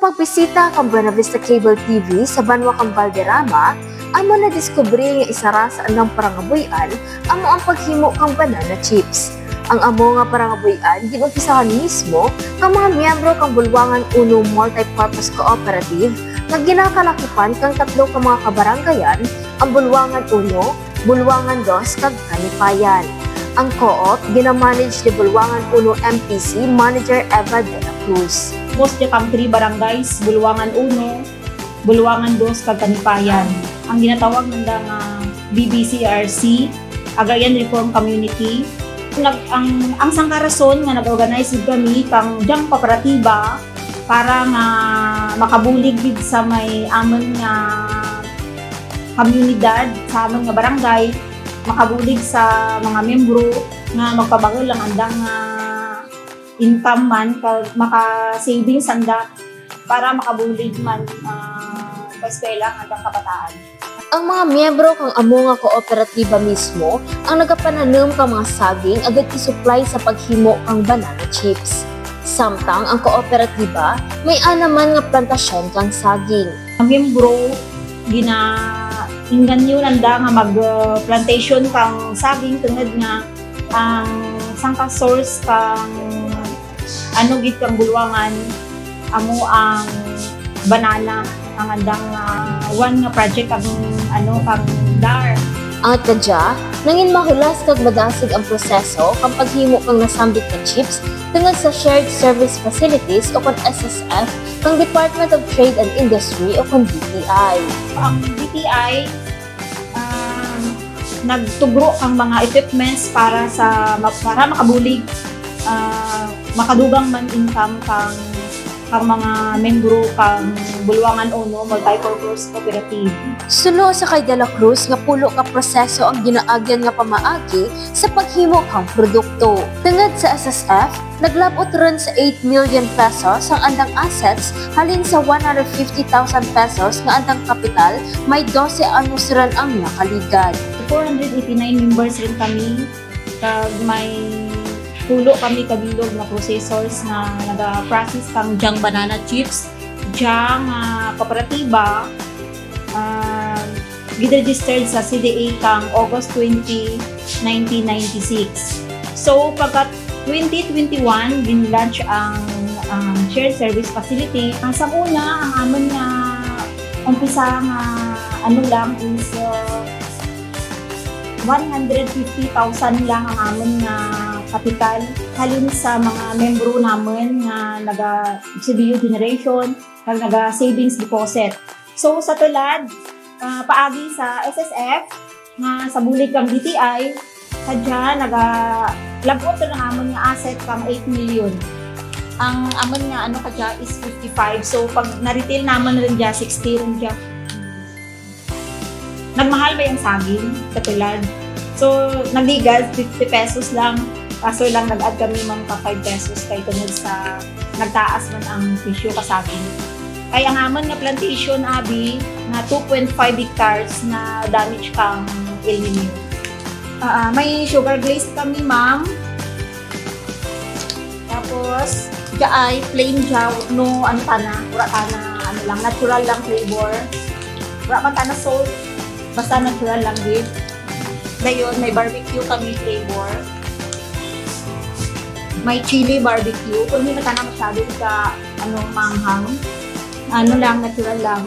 pagbisita kang Buena Vista Cable TV sa Banwa kang Valderrama, amo na diskubre nga isara sa andang parangabuyan amo ang paghimo kang banana chips. Ang amo nga parangabuyan ginumpisahan mismo kang mga miyembro kang Bulwangan 1 Multipurpose Cooperative nga ginakalakipan kang tatlo ka mga kabaranggayan, ang Bulwangan 1, Bulwangan 2 kag Kanipayan. Ang co-op ginamanage ni Bulwangan 1 MPC Manager Eva de la Cruz. Post niya kang 3 barangays, Bulwangan 1, Bulwangan 2 kag Kanipayan. Ang ginatawag nanda nga BBCRC, Agrarian Reform Community. Ang sangkarason nga nag-organize kami kang diyang kooperatiba para nga makabulig gid sa may amon nga komunidad, sa amon nga barangay, makabulig sa mga membro nga magpabagal lang andang income man, maka-savings anda para makabulig man pa-eskwela ang andang kabataan. Ang mga miyembro kang amo nga kooperatiba mismo ang nagapananom kang mga saging agad isupply sa paghimo kang banana chips. Samtang ang kooperatiba may anaman nga plantasyon kang saging. Ang miyembro inganyo nanda nga mag-plantation kang saging tungod nga ang sangka source kang gid kang Bulwangan amo ang banana ang andang one nga project kang kang DAR. At kadya, nangin mahulas kag madasig ang proseso kang paghimo kang nasambit nga chips tungod sa Shared Service Facilities o kon SSF kang Department of Trade and Industry o kon DTI. Ang DTI nagtugro ang mga equipments para makabulig makadugang man income kang mga membro kang Bulwangan 1 Multipurpose Cooperative. Suno sa kay De La Cruz nga pulo ka proseso ang ginaagyan nga pamaagi sa paghimo kang produkto. Tungod sa SSF, naglabot ron sa 8 million pesos ang andang assets halin sa 150,000 pesos nga andang kapital, may 12 anyos ron ang nakaligad. 489 members rin kami kag may pulo kami kabilog na processors na naga-process kang jang banana chips. Jang kooperatiba giregistered sa CDA kang August 20, 1996. So pagkat 2021 bin-launch ang shared service facility. Sa una ang amon nga umpisa nga lang is 150,000 lang ang amon nga kapital halin sa mga membro namin nga naga-CBU generation kag naga-savings deposit. So sa tulad paagi sa SSF nga sa bulig kang DTI sadya naga-lagot lang amon nga asset kang 8 million. Ang amon nga kadya is 55. So pag na-retail naman rin dya 60 rin dya. Nagmahal ba yung saging sa tulad? So nagligas 50 pesos lang. Kaso lang nag-add kami mga 5 pesos kay tungod sa nagtaas man ang presyo kasaging. Kaya ang amon nga plantation abi na 2.5 hectares na damage kang El Nino. May sugar glaze kami ma'am. Tapos ay plain jaw no pura lang natural lang flavor. Wala man tana salt. Basta natural lang din. Dayon may barbecue kami flavor. May chili barbecue. Kung hindi na ka na masyado ka manghang. Lang, natural lang.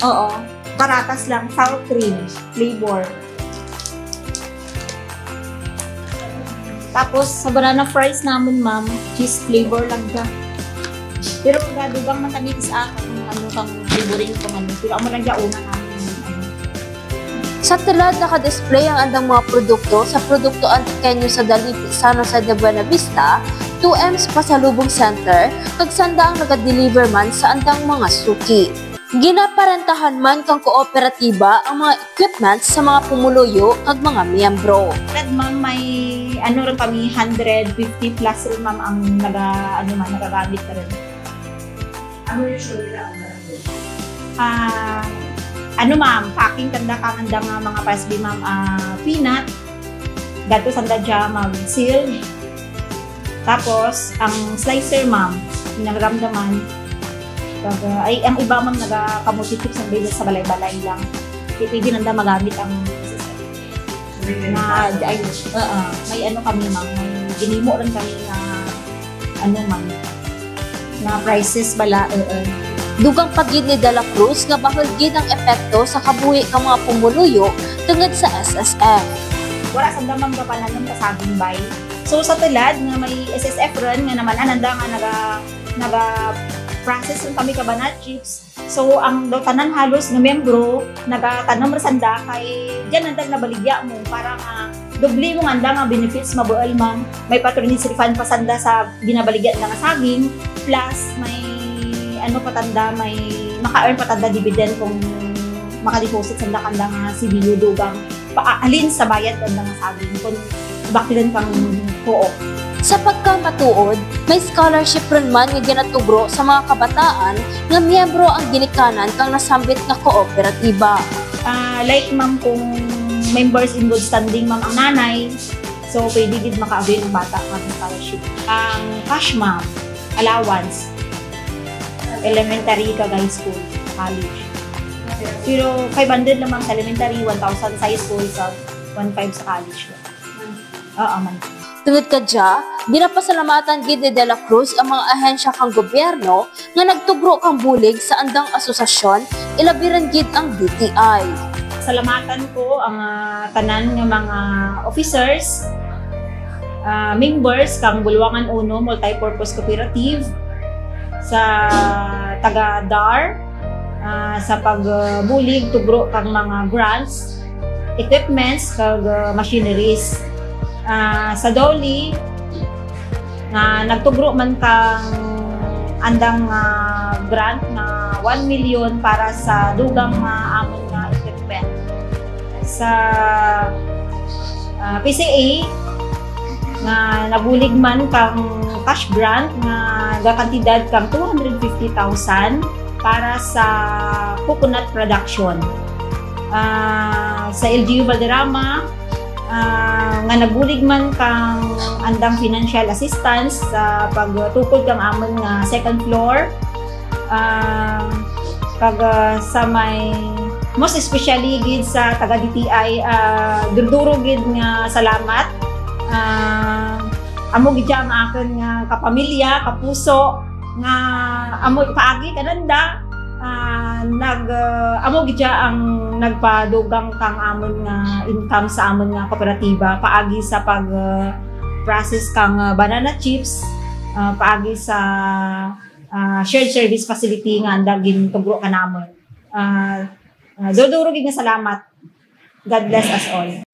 Oo. Paratas lang. Sour cream. Flavor. Tapos, sa banana fries namin, ma'am, cheese flavor lang ka. Pero, gadugang man kami sa kang flavoring kung Pero, amo lang dyan una namin. Sa tulad naka-display ang andang mga produkto sa Produkto Antikenyo sa Dalipi San Jose de Buena Vista, 2M's Pasalubong Center, kag sanda ang nag-deliver man sa andang mga suki. Ginaparentahan man kang kooperatiba ang mga equipment sa mga pumuluyo kag mga miyembro. Ma'am, may rin kami 150 plus rin ma'am ang nagagamit na rin. Ano usually na ang ma'am, packing tanda ka nga mga pasbi ma'am, peanut, dato sanda dya ma'am, seal. Tapos, ang slicer ma'am, nagaramdaman, Ay, ang iba mang nagakamusi chips ang business sa balay-balay lang. Pwede nanda magamit ang SSF. May ano kami mang, may ginimo rin kami na ano mang, na prices bala. Dugang pagid ni Dela Cruz nga bahol gid ang epekto sa kabuhi ka mga pumuluyo tungod sa SSF. Wala sa damang kapananom kasabing bay. So sa tulad nga may SSF ron nga naman ananda nga naga-process yung kami kabanat chips. So ang daw tanan halos nga membro nagatanom ra sanda kay diyan nanda nabaligya mo para nga doble mo nga benefits mabuel man. May patronage refund pa sanda sa binabaligya nga saging plus may ano patanda may maka-earn patanda dividend kung maka-deposit sanda kanda nga sibilyo dugang paalin sa bayad kanda nga saging kung bakilan kang co-op. Sa pagkamatuod, may scholarship rin man nga ginatubro sa mga kabataan nga miyembro ang ginikanan kang nasambit nga kooperatiba. Like ma'am kung members in good standing ma'am ang nanay, so pwede gid maka-avail ng bata ng scholarship. Ang cash ma'am, allowance, elementary ka high school, college. Pero 500 lamang sa elementary, 1,000 sa high school, sa 1,500 sa college. Man. Tungod kadya, ginapasalamatan gid ni Dela Cruz ang mga ahensya kang gobyerno nga nagtugro kang bulig sa andang asosasyon, ilabiran gid ang DTI. Salamatan ko ang tanan nga mga officers, members kang Bulwangan Uno Multipurpose Cooperative, sa taga DAR, sa pagbulig tugro kang mga grants, equipments kag machineries. Sa Doli nagtugro man kang andang grant na 1 million para sa dugang amon nga equipment. Sa PCA nga nabulig man kang cash grant nga gakantidad kang 250,000 para sa coconut production. Sa LGU Valderrama nga nabulig man kang andang financial assistance sa pagtukod kang amon nga second floor, kag sa may most especially gid sa taga DTI, durduro gid nga salamat. Amo gid ang akon nga kapamilya, kapuso nga amo paagi kananda amo gid ang nagpadugang kang amon nga income sa amon nga kooperatiba paagi sa pag process kang banana chips, paagi sa shared service facility nga andang tugro kanamon. Duduro gid nga salamat. God bless us all.